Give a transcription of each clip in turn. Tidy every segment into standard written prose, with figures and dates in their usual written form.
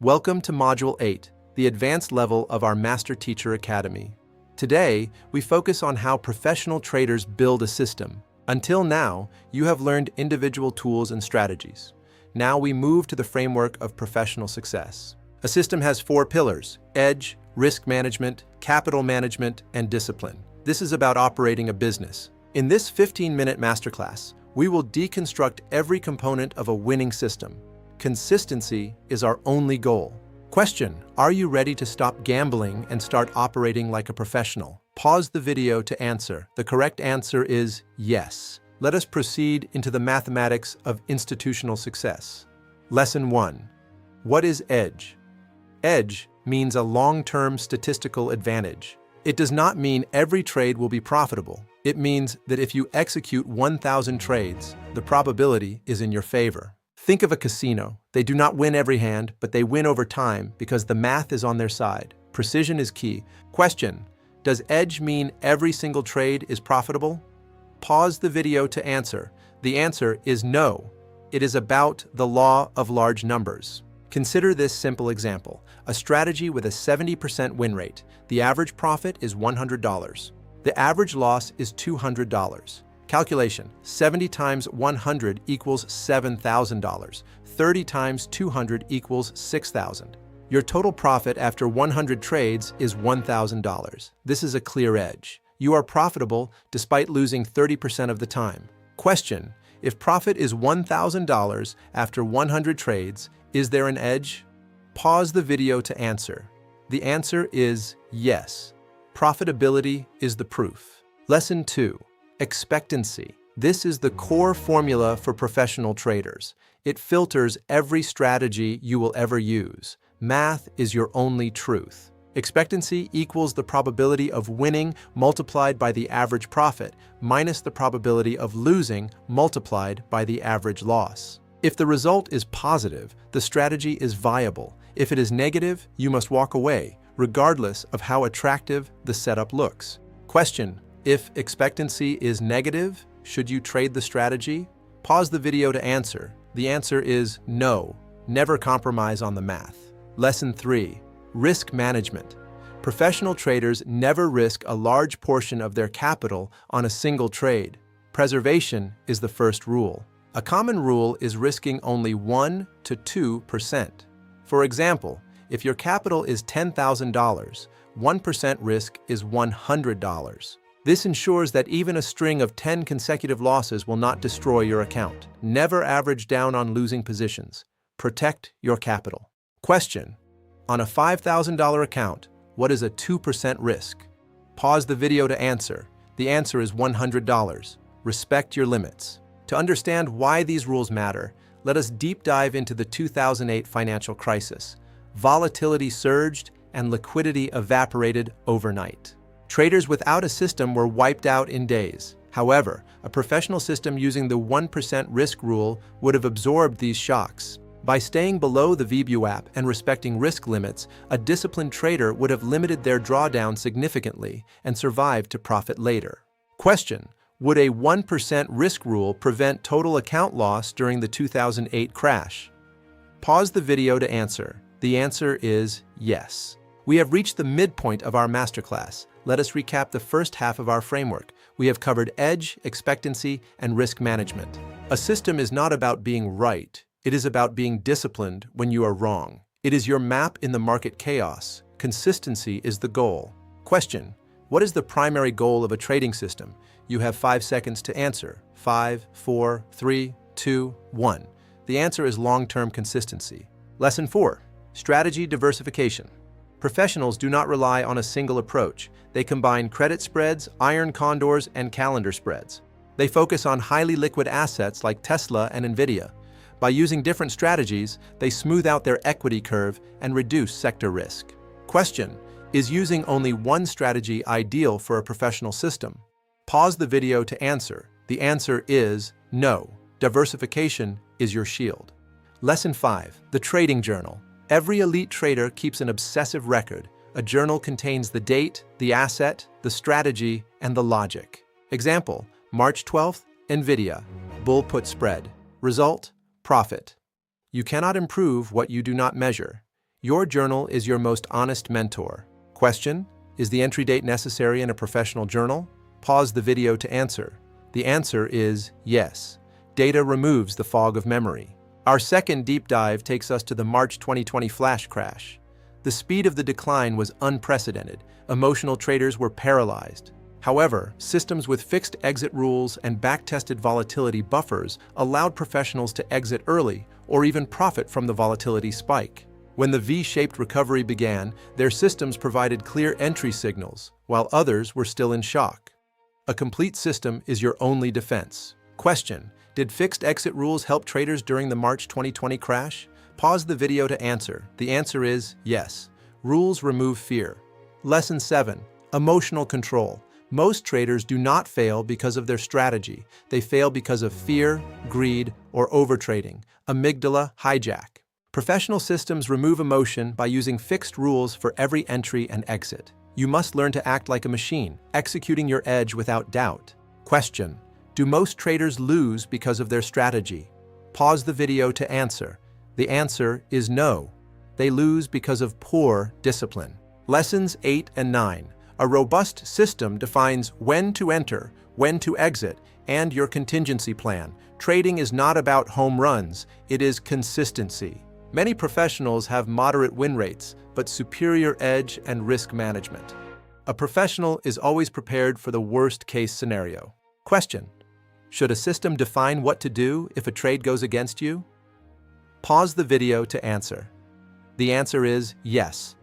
Welcome to Module 8, the advanced level of our Master Teacher Academy. Today, we focus on how professional traders build a system. Until now, you have learned individual tools and strategies. Now we move to the framework of professional success. A system has 4 pillars: edge, risk management, capital management, and discipline. This is about operating a business. In this 15-minute masterclass, we will deconstruct every component of a winning system. Consistency is our only goal. Question: are you ready to stop gambling and start operating like a professional? Pause the video to answer. The correct answer is yes. Let us proceed into the mathematics of institutional success. Lesson 1. What is edge? Edge means a long-term statistical advantage. It does not mean every trade will be profitable. It means that if you execute 1,000 trades, the probability is in your favor. Think of a casino. They do not win every hand, but they win over time because the math is on their side. Precision is key. Question: does edge mean every single trade is profitable? Pause the video to answer. The answer is no. It is about the law of large numbers. Consider this simple example: a strategy with a 70% win rate. The average profit is $100. The average loss is $200. Calculation: 70 times 100 equals $7,000. 30 times 200 equals $6,000. Your total profit after 100 trades is $1,000. This is a clear edge. You are profitable despite losing 30% of the time. Question: if profit is $1,000 after 100 trades, is there an edge? Pause the video to answer. The answer is yes. Profitability is the proof. Lesson 2. Expectancy. This is the core formula for professional traders. It filters every strategy you will ever use. Math is your only truth. Expectancy equals the probability of winning multiplied by the average profit minus the probability of losing multiplied by the average loss. If the result is positive, the strategy is viable. If it is negative, you must walk away, regardless of how attractive the setup looks. Question: if expectancy is negative, should you trade the strategy? Pause the video to answer. The answer is no. Never compromise on the math. Lesson 3. Risk management. Professional traders never risk a large portion of their capital on a single trade. Preservation is the first rule. A common rule is risking only 1 to 2%. For example, if your capital is $10,000, 1% risk is $100. This ensures that even a string of 10 consecutive losses will not destroy your account. Never average down on losing positions. Protect your capital. Question: on a $5,000 account, what is a 2% risk? Pause the video to answer. The answer is $100. Respect your limits. To understand why these rules matter, let us deep dive into the 2008 financial crisis. Volatility surged and liquidity evaporated overnight. Traders without a system were wiped out in days. However, a professional system using the 1% risk rule would have absorbed these shocks. By staying below the VBUAP and respecting risk limits, a disciplined trader would have limited their drawdown significantly and survived to profit later. Question: would a 1% risk rule prevent total account loss during the 2008 crash? Pause the video to answer. The answer is yes. We have reached the midpoint of our masterclass. Let us recap the first half of our framework. We have covered edge, expectancy, and risk management. A system is not about being right. It is about being disciplined when you are wrong. It is your map in the market chaos. Consistency is the goal. Question: what is the primary goal of a trading system? You have 5 seconds to answer. 5, 4, 3, 2, 1. The answer is long-term consistency. Lesson 4. Strategy diversification. Professionals do not rely on a single approach. They combine credit spreads, iron condors, and calendar spreads. They focus on highly liquid assets like Tesla and Nvidia. By using different strategies, they smooth out their equity curve and reduce sector risk. Question: is using only one strategy ideal for a professional system? Pause the video to answer. The answer is no. Diversification is your shield. Lesson 5. The Trading Journal. Every elite trader keeps an obsessive record. A journal contains the date, the asset, the strategy, and the logic. Example: March 12th, Nvidia, bull put spread. Result: profit. You cannot improve what you do not measure. Your journal is your most honest mentor. Question: is the entry date necessary in a professional journal? Pause the video to answer. The answer is yes. Data removes the fog of memory. Our second deep dive takes us to the March 2020 flash crash. The speed of the decline was unprecedented. Emotional traders were paralyzed. However, systems with fixed exit rules and back-tested volatility buffers allowed professionals to exit early or even profit from the volatility spike. When the V-shaped recovery began, their systems provided clear entry signals, while others were still in shock. A complete system is your only defense. Question: did fixed exit rules help traders during the March 2020 crash? Pause the video to answer. The answer is yes. Rules remove fear. Lesson 7. Emotional control. Most traders do not fail because of their strategy. They fail because of fear, greed, or overtrading. Amygdala hijack. Professional systems remove emotion by using fixed rules for every entry and exit. You must learn to act like a machine, executing your edge without doubt. Question: do most traders lose because of their strategy? Pause the video to answer. The answer is no. They lose because of poor discipline. Lessons 8 and 9. A robust system defines when to enter, when to exit, and your contingency plan. Trading is not about home runs, it is consistency. Many professionals have moderate win rates, but superior edge and risk management. A professional is always prepared for the worst-case scenario. Question: should a system define what to do if a trade goes against you? Pause the video to answer. The answer is yes.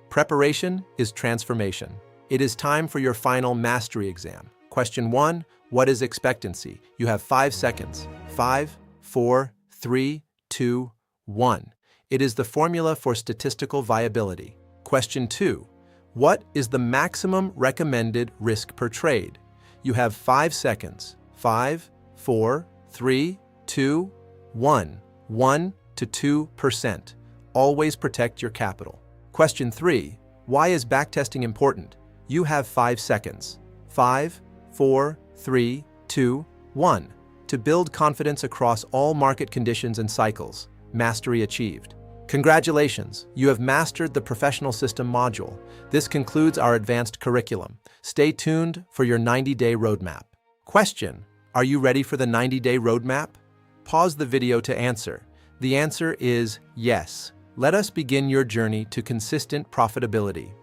Preparation is transformation. It is time for your final mastery exam. Question 1. What is expectancy? You have 5 seconds. 5, 4, 3, 2, 1. It is the formula for statistical viability. Question 2. What is the maximum recommended risk per trade? You have 5 seconds. 5, 4, 3, 2, 1. 1 to 2%. Always protect your capital. Question 3. Why is backtesting important? You have 5 seconds. 5, 4, 3, 2, 1. To build confidence across all market conditions and cycles. Mastery achieved. Congratulations, you have mastered the professional system module. This concludes our advanced curriculum. Stay tuned for your 90-day roadmap. Question: are you ready for the 90-day roadmap? Pause the video to answer. The answer is yes. Let us begin your journey to consistent profitability.